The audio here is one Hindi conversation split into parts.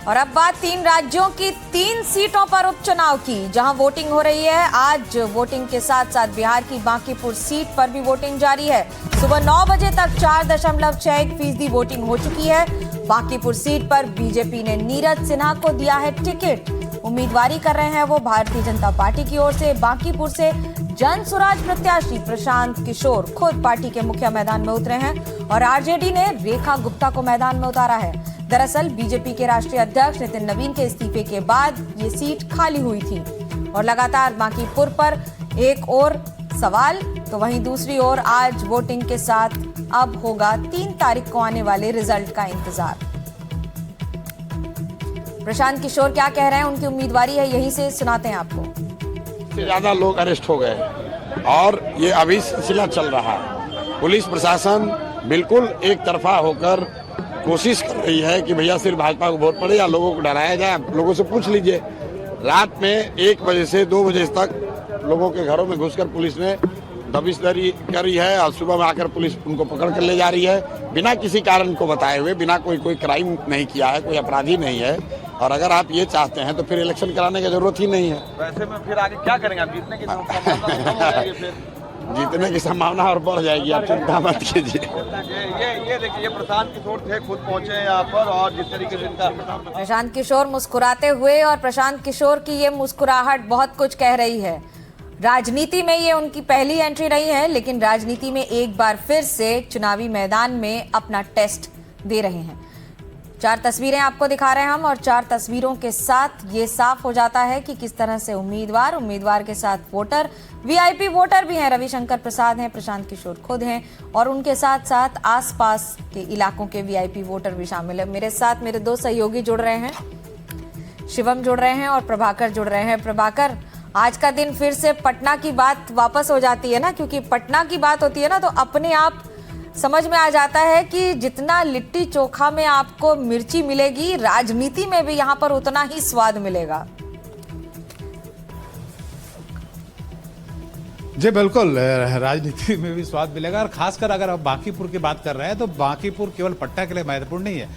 और अब बात 3 राज्यों की 3 सीटों पर उपचुनाव की, जहां वोटिंग हो रही है। आज वोटिंग के साथ साथ बिहार की बांकीपुर सीट पर भी वोटिंग जारी है। सुबह 9 बजे तक 4.61% वोटिंग हो चुकी है। बांकीपुर सीट पर बीजेपी ने नीरज सिन्हा को दिया है टिकट। उम्मीदवारी कर रहे हैं वो भारतीय जनता पार्टी की ओर से। बांकीपुर से जनसुराज प्रत्याशी प्रशांत किशोर खुद पार्टी के मुख्य मैदान में उतरे हैं और आरजेडी ने रेखा गुप्ता को मैदान में उतारा है। दरअसल बीजेपी के राष्ट्रीय अध्यक्ष नितिन नवीन के इस्तीफे के बाद ये सीट खाली हुई थी और लगातार बांकीपुर पर एक और सवाल तो वहीं दूसरी ओर आज वोटिंग के साथ अब होगा 3 तारीख को आने वाले रिजल्ट का इंतजार। प्रशांत किशोर क्या कह रहे हैं, उनकी उम्मीदवारी है, यहीं से सुनाते हैं आपको। ज्यादा लोग अरेस्ट हो गए और ये अभी सिलसिला चल रहा है। पुलिस प्रशासन बिल्कुल एक तरफा होकर कोशिश कर रही है कि भैया सिर्फ भाजपा को वोट पड़े या लोगों को डराया जाए। आप लोगों से पूछ लीजिए, रात में 1 बजे से 2 बजे तक लोगों के घरों में घुसकर पुलिस ने दबिशदारी करी है और सुबह में आकर पुलिस उनको पकड़ कर ले जा रही है बिना किसी कारण को बताए हुए, बिना कोई क्राइम नहीं किया है, कोई अपराधी नहीं है। और अगर आप ये चाहते हैं तो फिर इलेक्शन कराने की जरूरत ही नहीं है। वैसे में फिर आगे क्या करेंगे आप? जीतने की संभावना फिर जीतने की संभावना और बढ़ जाएगी, आप चिंता मत कीजिए। ये देखिए, प्रशांत किशोर थे, खुद पहुंचे हैं यहाँ पर और जिस तरीके से इनका प्रशांत किशोर मुस्कुराते हुए, और प्रशांत किशोर की ये मुस्कुराहट बहुत कुछ कह रही है। राजनीति में ये उनकी पहली एंट्री नहीं है, लेकिन राजनीति में एक बार फिर से चुनावी मैदान में अपना टेस्ट दे रहे हैं। 4 तस्वीरें आपको दिखा रहे हैं हम, और 4 तस्वीरों के साथ ये साफ हो जाता है कि किस तरह से उम्मीदवार के साथ वोटर, वीआईपी वोटर भी हैं। रविशंकर प्रसाद हैं, प्रशांत किशोर खुद हैं, और उनके साथ साथ आसपास के इलाकों के वीआईपी वोटर भी शामिल है। मेरे साथ मेरे 2 सहयोगी जुड़ रहे हैं, शिवम जुड़ रहे हैं और प्रभाकर जुड़ रहे हैं। प्रभाकर, आज का दिन फिर से पटना की बात वापस हो जाती है ना, क्योंकि पटना की बात होती है ना तो अपने आप समझ में आ जाता है कि जितना लिट्टी चोखा में आपको मिर्ची मिलेगी, राजनीति में भी यहाँ पर उतना ही स्वाद मिलेगा। जी बिल्कुल, राजनीति में भी स्वाद मिलेगा। और खासकर अगर आप बांकीपुर की बात कर रहे हैं तो बांकीपुर केवल पटना के लिए महत्वपूर्ण नहीं है,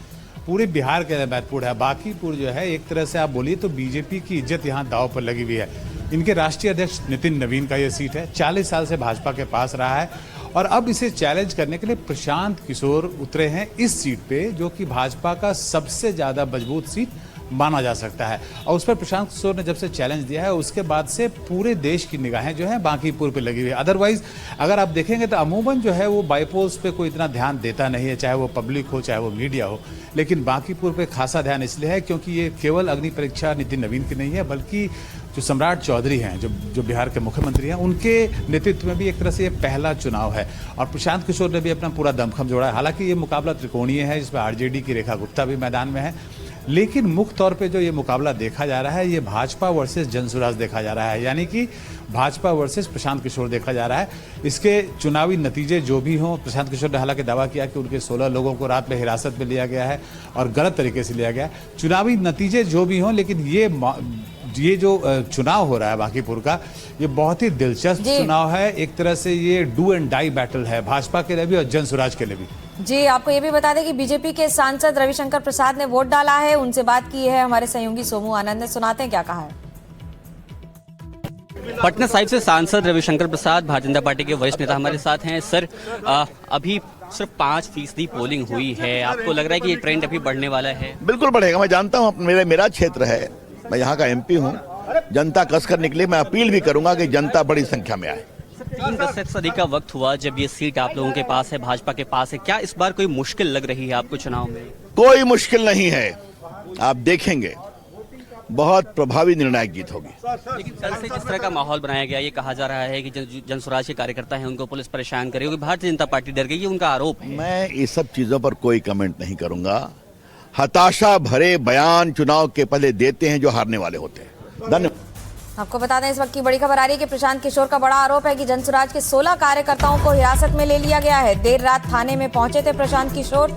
पूरे बिहार के लिए महत्वपूर्ण है। बांकीपुर जो है, एक तरह से आप बोलिए तो बीजेपी की इज्जत यहाँ दांव पर लगी हुई है। इनके राष्ट्रीय अध्यक्ष नितिन नवीन का ये सीट है, 40 साल से भाजपा के पास रहा है, और अब इसे चैलेंज करने के लिए प्रशांत किशोर उतरे हैं इस सीट पे, जो कि भाजपा का सबसे ज्यादा मजबूत सीट माना जा सकता है। और उस पर प्रशांत किशोर ने जब से चैलेंज दिया है, उसके बाद से पूरे देश की निगाहें जो है बांकीपुर पे लगी हुई है। अदरवाइज अगर आप देखेंगे तो अमूमन जो है वो बाईपोल्स पे कोई इतना ध्यान देता नहीं है, चाहे वो पब्लिक हो चाहे वो मीडिया हो। लेकिन बांकीपुर पे खासा ध्यान इसलिए है क्योंकि ये केवल अग्नि परीक्षा नितिन नवीन की नहीं है, बल्कि जो सम्राट चौधरी हैं, जो बिहार के मुख्यमंत्री हैं, उनके नेतृत्व में भी एक तरह से ये पहला चुनाव है। और प्रशांत किशोर ने भी अपना पूरा दमखम जोड़ा है। हालांकि ये मुकाबला त्रिकोणीय है, जिसमें आरजेडी की रेखा गुप्ता भी मैदान में है, लेकिन मुख्य तौर पे जो ये मुकाबला देखा जा रहा है, ये भाजपा वर्सेस जनसुराज देखा जा रहा है, यानी कि भाजपा वर्सेस प्रशांत किशोर देखा जा रहा है। इसके चुनावी नतीजे जो भी हों, प्रशांत किशोर ने हालांकि दावा किया कि उनके 16 लोगों को रात में हिरासत में लिया गया है और गलत तरीके से लिया गया है। चुनावी नतीजे जो भी हों, लेकिन ये जो चुनाव हो रहा है बांकीपुर का, ये बहुत ही दिलचस्प चुनाव है। एक तरह से ये डू एंड डाई बैटल है भाजपा के लिए भी और जनसुराज के लिए भी। जी, आपको ये भी बता दें कि बीजेपी के सांसद रविशंकर प्रसाद ने वोट डाला है, उनसे बात की है हमारे सहयोगी सोमू आनंद ने, सुनाते हैं क्या कहा है। पटना साहिब से सांसद रविशंकर प्रसाद, भारतीय जनता पार्टी के वरिष्ठ नेता हमारे साथ हैं। सर, अभी सिर्फ 5% पोलिंग हुई है, आपको लग रहा है कि ये ट्रेंड अभी बढ़ने वाला है? बिल्कुल बढ़ेगा। मैं जानता हूँ, मेरा क्षेत्र है, मैं यहाँ का एमपी हूँ। जनता कसकर निकली। मैं अपील भी करूंगा कि जनता बड़ी संख्या में आए। 3 दशक से अधिक का वक्त हुआ जब ये सीट आप लोगों के पास है, भाजपा के पास है। क्या इस बार कोई मुश्किल लग रही है आपको चुनाव में? कोई मुश्किल नहीं है, आप देखेंगे बहुत प्रभावी निर्णायक जीत होगी। लेकिन कल से जिस तरह का माहौल बनाया गया, ये कहा जा रहा है कि जनसुराज के कार्यकर्ता हैं, उनको पुलिस परेशान करे, भारतीय जनता पार्टी डर गई, ये उनका आरोप है। मैं इस सब चीजों पर कोई कमेंट नहीं करूंगा। हताशा भरे बयान चुनाव के पहले देते हैं जो हारने वाले होते हैं। धन्यवाद। आपको बता दें, इस वक्त की बड़ी खबर आ रही है कि प्रशांत किशोर का बड़ा आरोप है कि जनसुराज के 16 कार्यकर्ताओं को हिरासत में ले लिया गया है। देर रात थाने में पहुंचे थे प्रशांत किशोर।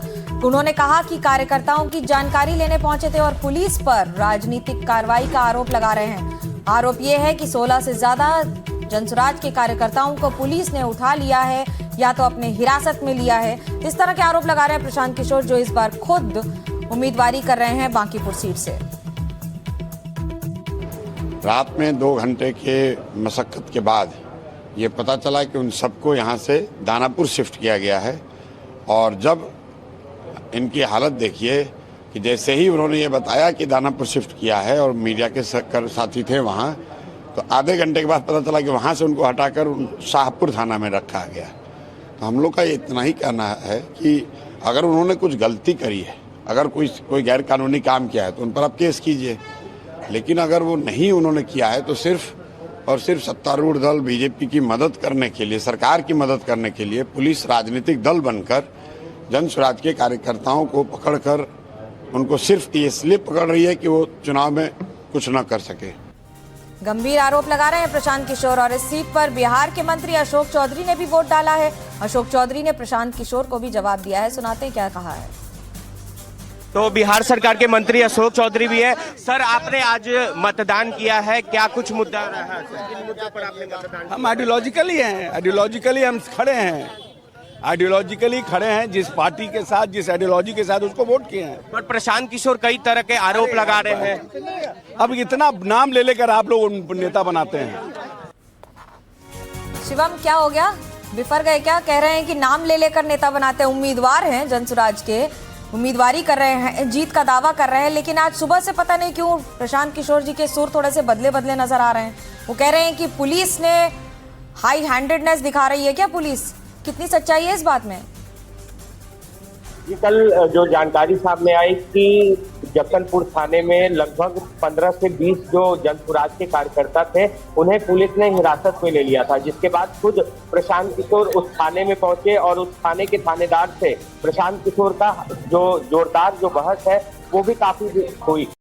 उन्होंने कहा कि कार्यकर्ताओं की जानकारी लेने पहुंचे थे और पुलिस पर राजनीतिक कार्रवाई का आरोप लगा रहे हैं। आरोप यह है कि 16 से ज्यादा जनसुराज के कार्यकर्ताओं को पुलिस ने उठा लिया है या तो अपने हिरासत में लिया है। इस तरह के आरोप लगा रहे हैं प्रशांत किशोर, जो इस बार खुद उम्मीदवारी कर रहे हैं बांकीपुर सीट से। रात में 2 घंटे के मशक्कत के बाद ये पता चला कि उन सबको यहाँ से दानापुर शिफ्ट किया गया है। और जब इनकी हालत देखिए कि जैसे ही उन्होंने ये बताया कि दानापुर शिफ्ट किया है और मीडिया के साथी थे वहाँ, तो आधे घंटे के बाद पता चला कि वहाँ से उनको हटाकर शाहपुर थाना में रखा गया। तो हम लोग का इतना ही कहना है कि अगर उन्होंने कुछ गलती करी है, अगर कोई गैर कानूनी काम किया है तो उन पर आप केस कीजिए, लेकिन अगर वो नहीं उन्होंने किया है तो सिर्फ और सिर्फ सत्तारूढ़ दल बीजेपी की मदद करने के लिए, सरकार की मदद करने के लिए पुलिस राजनीतिक दल बनकर जन स्वराज के कार्यकर्ताओं को पकड़कर उनको सिर्फ इसलिए पकड़ रही है कि वो चुनाव में कुछ न कर सके। गंभीर आरोप लगा रहे हैं प्रशांत किशोर और इस सीट पर बिहार के मंत्री अशोक चौधरी ने भी वोट डाला है। अशोक चौधरी ने प्रशांत किशोर को भी जवाब दिया है, सुनाते हैं क्या कहा है। तो बिहार सरकार के मंत्री अशोक चौधरी भी है। सर, आपने आज मतदान किया है, क्या कुछ मुद्दा रहा? किन मुद्दों पर आपने मतदान? हम आइडियोलॉजिकली हैं, आइडियोलॉजिकली हम खड़े हैं, आइडियोलॉजिकली खड़े हैं। जिस पार्टी के साथ, जिस आइडियोलॉजी के साथ उसको वोट किए हैं। पर प्रशांत किशोर कई तरह के आरोप लगा रहे हैं। अब इतना नाम ले लेकर आप लोग नेता बनाते हैं। शिवम, क्या हो गया? बिफर गए क्या? कह रहे हैं कि नाम ले लेकर नेता बनाते हैं। उम्मीदवार हैं जनसुराज के, उम्मीदवारी कर रहे हैं, जीत का दावा कर रहे हैं, लेकिन आज सुबह से पता नहीं क्यों प्रशांत किशोर जी के सुर थोड़े से बदले बदले नजर आ रहे हैं। वो कह रहे हैं कि पुलिस ने हाई हैंडेडनेस दिखा रही है। क्या पुलिस? कितनी सच्चाई है इस बात में? ये कल जो जानकारी सामने आई कि जक्कनपुर थाने में लगभग 15 से 20 जो जनसुराज के कार्यकर्ता थे, उन्हें पुलिस ने हिरासत में ले लिया था, जिसके बाद खुद प्रशांत किशोर उस थाने में पहुंचे और उस थाने के थानेदार से प्रशांत किशोर का जो जोरदार जो बहस है वो भी काफी हुई।